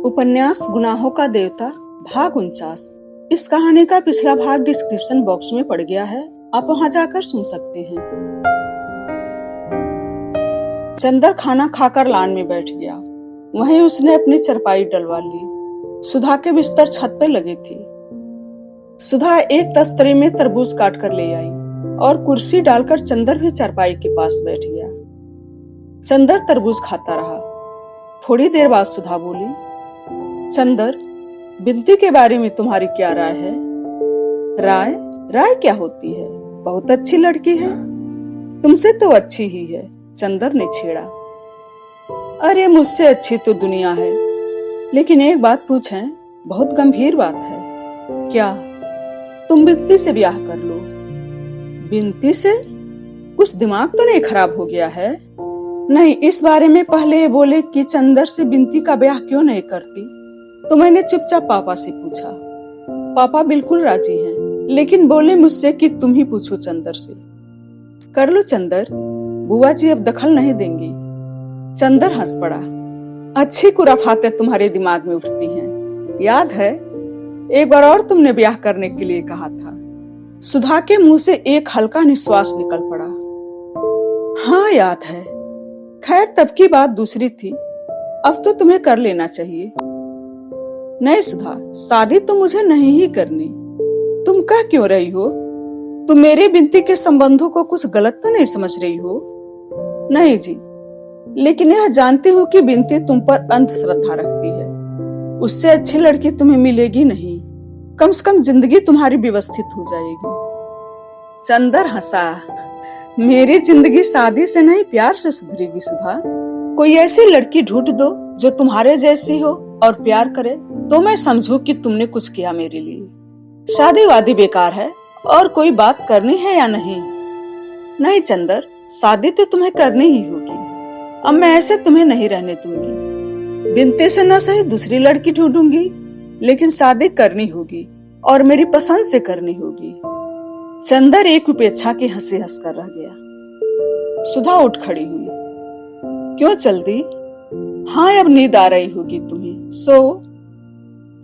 उपन्यास गुनाहों का देवता भाग 49। इस कहानी का पिछला भाग डिस्क्रिप्शन बॉक्स में पड़ गया है, आप वहां जाकर सुन सकते हैं। चंदर खाना खाकर लान में बैठ गया। वहीं उसने अपनी चारपाई डलवा ली। सुधा के बिस्तर छत पर लगे थे। सुधा एक तस्तरी में तरबूज काट कर ले आई और कुर्सी डालकर चंदर भी चारपाई के पास बैठ गया। चंदर तरबूज खाता रहा। थोड़ी देर बाद सुधा बोली, चंदर, बिनती के बारे में तुम्हारी क्या राय है? राय क्या होती है? बहुत अच्छी लड़की है। तुमसे तो अच्छी ही है, चंदर ने छेड़ा। अरे मुझसे अच्छी तो दुनिया है, लेकिन एक बात पूछें, बहुत गंभीर बात है। क्या? तुम बिनती से ब्याह कर लो। बिनती से? कुछ दिमाग तो नहीं खराब हो गया है? नहीं, इस बारे में पहले ये बोले कि चंदर से बिनती का ब्याह क्यों नहीं करती, तो मैंने चुपचाप पापा से पूछा। पापा बिल्कुल राजी हैं, लेकिन बोले मुझसे कि तुम ही पूछो चंदर से। कर लो चंदर, बुआ जी अब दखल नहीं देंगी। चंदर हंस पड़ा। अच्छी खुराफातें तुम्हारे दिमाग में उठती हैं। याद है एक बार और तुमने ब्याह करने के लिए कहा था। सुधा के मुंह से एक हल्का निश्वास निकल पड़ा। हाँ याद है। खैर तब की बात दूसरी थी, अब तो तुम्हें कर लेना चाहिए। नहीं सुधा, शादी तो मुझे नहीं ही करनी। तुम कह क्यों रही हो? तुम मेरी बिनती के संबंधों को कुछ गलत तो नहीं समझ रही हो? नहीं जी, लेकिन यह जानती हूँ कि बिनती तुम पर अंध श्रद्धा रखती है। उससे अच्छी लड़की तुम्हें मिलेगी नहीं। कम से कम जिंदगी तुम्हारी व्यवस्थित हो जाएगी। चंदर हंसा। मेरी जिंदगी शादी से नहीं प्यार से सुधरेगी सुधा। कोई ऐसी लड़की ढूंढ दो जो तुम्हारे जैसी हो और प्यार करे, तो मैं समझू कि तुमने कुछ किया मेरे लिए। शादी वादी बेकार है, और कोई बात करनी है या नहीं? नहीं चंदर, शादी तो तुम्हें करनी ही होगी। अब मैं ऐसे तुम्हें नहीं रहने दूंगी। बिनते से न सही दूसरी लड़की ढूंढूंगी, लेकिन शादी करनी होगी और मेरी पसंद से करनी होगी। चंदर एक उपेक्षा की हंसी हंसकर रह गया। सुधा उठ खड़ी हुई। क्यों जल्दी? हाँ, अब नींद आ रही होगी तुम्हें, सो।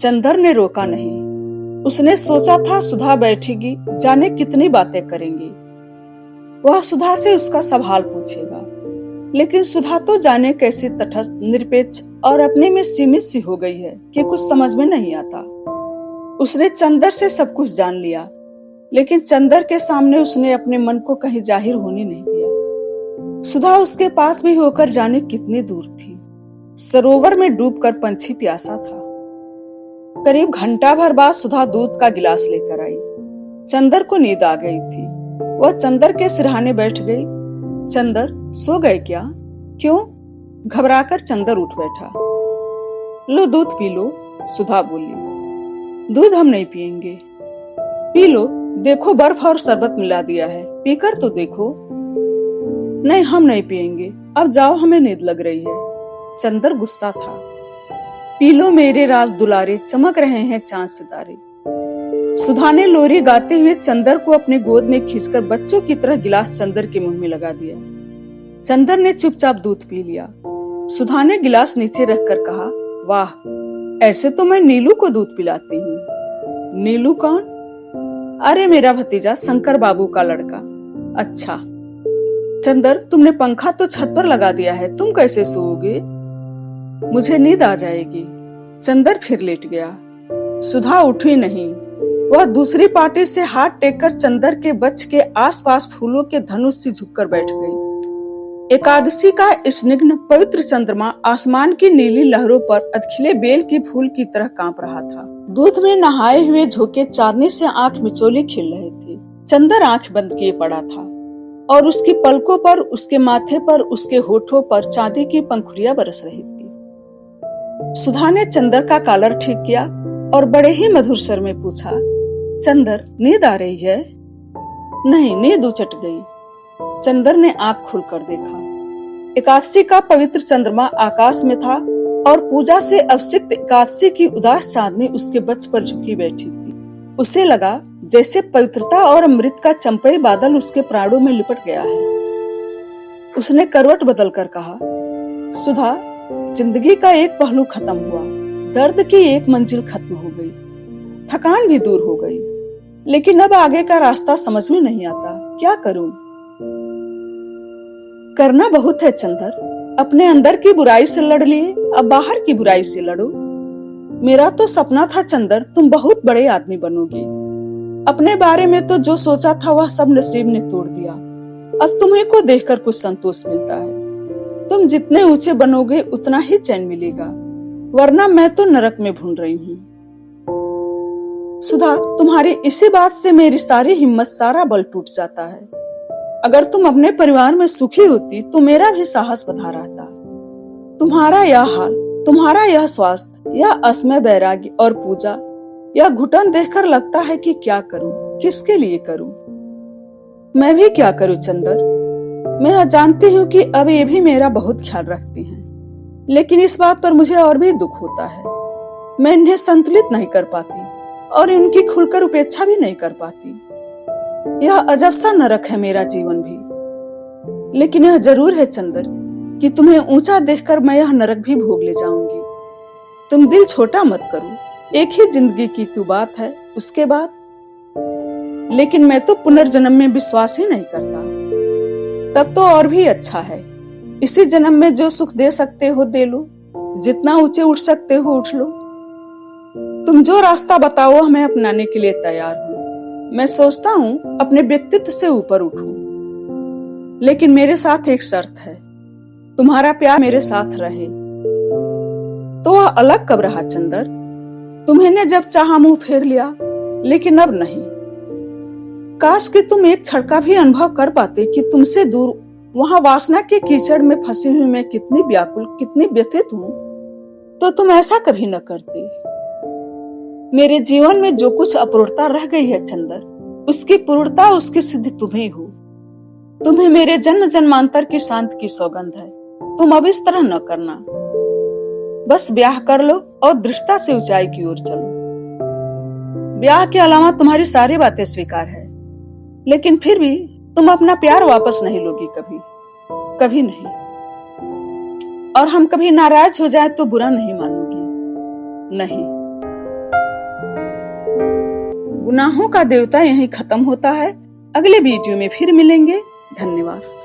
चंदर ने रोका नहीं। उसने सोचा था सुधा बैठेगी, जाने कितनी बातें करेंगी। वह सुधा से उसका सवाल पूछेगा, लेकिन सुधा तो जाने कैसी तटस्थ, निरपेक्ष और अपने में सीमित सी हो गई है कि कुछ समझ में नहीं आता। उसने चंदर से सब कुछ जान लिया, लेकिन चंदर के सामने उसने अपने मन को कहीं जाहिर होने नहीं दिया। सुधा उसके पास भी होकर जाने कितनी दूर थी। सरोवर में डूबकर पंछी प्यासा था। करीब घंटा भर बाद सुधा दूध का गिलास लेकर आई। चंदर को नींद आ गई थी। वह चंदर के सिरहाने बैठ गई। चंदर, सो गए क्या? क्यों? घबराकर चंदर उठ बैठा। लो दूध पी लो, सुधा बोली। दूध हम नहीं पिएंगे। पी लो, देखो बर्फ और शरबत मिला दिया है, पीकर तो देखो। नहीं, हम नहीं पिएंगे। अब जाओ, हमें नींद लग रही है। चंदर गुस्सा था। पी लो मेरे राज दुलारे, चमक रहे हैं चांद सितारे। सुधा ने लोरी गाते हुए चंदर को अपने गोद में खींचकर बच्चों की तरह गिलास चंदर के मुंह में लगा दिया। चंदर ने चुपचाप दूध पी लिया। सुधा ने गिलास नीचे रखकर कहा, वाह, ऐसे तो मैं नीलू को दूध पिलाती हूँ। नीलू कौन? अरे मेरा भतीजा, शंकर बाबू का लड़का। अच्छा। चंदर, तुमने पंखा तो छत पर लगा दिया है, तुम कैसे सोओगे? मुझे नींद आ जाएगी। चंदर फिर लेट गया। सुधा उठी नहीं। वह दूसरी पार्टी से हाथ टेककर चंदर के बच्च के आसपास फूलों के धनुष से झुककर बैठ गई। एकादशी का स्निग्ध पवित्र चंद्रमा आसमान की नीली लहरों पर अधखिले बेल की फूल की तरह कांप रहा था। दूध में नहाए हुए झोंके चांदनी से आंख मिचोली खिल रहे थे। चंदर आंख बंद किए पड़ा था और उसकी पलकों पर, उसके माथे पर, उसके होठों पर चांदी की पंखुड़ियां बरस रही थी। सुधा ने चंदर का कॉलर ठीक किया और बड़े ही मधुर स्वर में पूछा, चंदर, नींद आ रही है? नहीं, नींद उचट गई। चंदर ने आंख खोलकर देखा। एकादशी का पवित्र चंद्रमा आकाश में था और पूजा से अवसिक्त एकादशी की उदास चांदनी उसके बच्च पर झुकी बैठी थी। उसे लगा जैसे पवित्रता और अमृत का चंपई बादल उसके प्राणों में लिपट गया है। उसने करवट बदलकर कहा, सुधा, जिंदगी का एक पहलू खत्म हुआ, दर्द की एक मंजिल खत्म हो गई, थकान भी दूर हो गई, लेकिन अब आगे का रास्ता समझ में नहीं आता। क्या करूं? करना बहुत है चंदर। अपने अंदर की बुराई से लड़ लिए, अब बाहर की बुराई से लड़ो। मेरा तो सपना था चंदर, तुम बहुत बड़े आदमी बनोगी। अपने बारे में तो जो सोचा था वह सब नसीब ने तोड़ दिया। अब तुम्हें को देखकर कुछ संतोष मिलता है। तुम जितने ऊंचे बनोगे उतना ही चैन मिलेगा, वरना मैं तो नरक में भून रही हूँ। सुधा, तुम्हारी इसी बात से मेरी सारी हिम्मत, सारा बल टूट जाता है। अगर तुम अपने परिवार में सुखी होती तो मेरा भी साहस बढ़ा रहता। तुम्हारा यह हाल, तुम्हारा यह स्वास्थ्य, यह असमय वैराग्य और पूजा, यह घुटन देखकर लगता है कि क्या करूं, किसके लिए करूं। मैं भी क्या करूं चंदर। मैं जानती हूँ कि अब ये भी मेरा बहुत ख्याल रखती हैं, लेकिन इस बात पर मुझे और भी दुख होता है। मैं इन्हें संतुलित नहीं कर पाती और इनकी खुलकर उपेक्षा भी नहीं कर पाती। यह अजब सा नरक है मेरा जीवन भी। लेकिन यह जरूर है चंदर कि तुम्हें ऊंचा देखकर मैं यह नरक भी भोग ले जाऊंगी। तुम दिल छोटा मत करो, एक ही जिंदगी की तो बात है, उसके बाद। लेकिन मैं तो पुनर्जन्म में विश्वास ही नहीं करता। तब तो और भी अच्छा है, इसी जन्म में जो सुख दे सकते हो दे लो, जितना ऊंचे उठ सकते हो उठ लो। तुम जो रास्ता बताओ मैं अपनाने के लिए तैयार हूँ। मैं सोचता हूँ अपने व्यक्तित्व से ऊपर उठूं, लेकिन मेरे साथ एक शर्त है, तुम्हारा प्यार मेरे साथ रहे। तो वह अलग कब रहा चंदर? तुम्हें जब चाहा मुंह फेर लिया, लेकिन अब नहीं। काश कि तुम एक क्षण का भी अनुभव कर पाते कि तुमसे दूर वहां वासना के कीचड़ में फंसी हुई मैं कितनी व्याकुल, कितनी व्यथित हूँ, तो तुम ऐसा कभी न करते। मेरे जीवन में जो कुछ अपूर्णता रह गई है चंदर, उसकी पूर्णता, उसकी सिद्धि तुम्हें हो। तुम्हें मेरे जन्म जन्मांतर की शांति की सौगंध है। तुम अब इस तरह न करना। बस ब्याह कर लो और दृढ़ता से ऊंचाई की ओर चलो। ब्याह के अलावा तुम्हारी सारी बातें स्वीकार है, लेकिन फिर भी तुम अपना प्यार वापस नहीं लोगी, कभी कभी नहीं। और हम कभी नाराज हो जाए तो बुरा नहीं मानोगी, नहीं। गुनाहों का देवता यहीं खत्म होता है। अगले वीडियो में फिर मिलेंगे। धन्यवाद।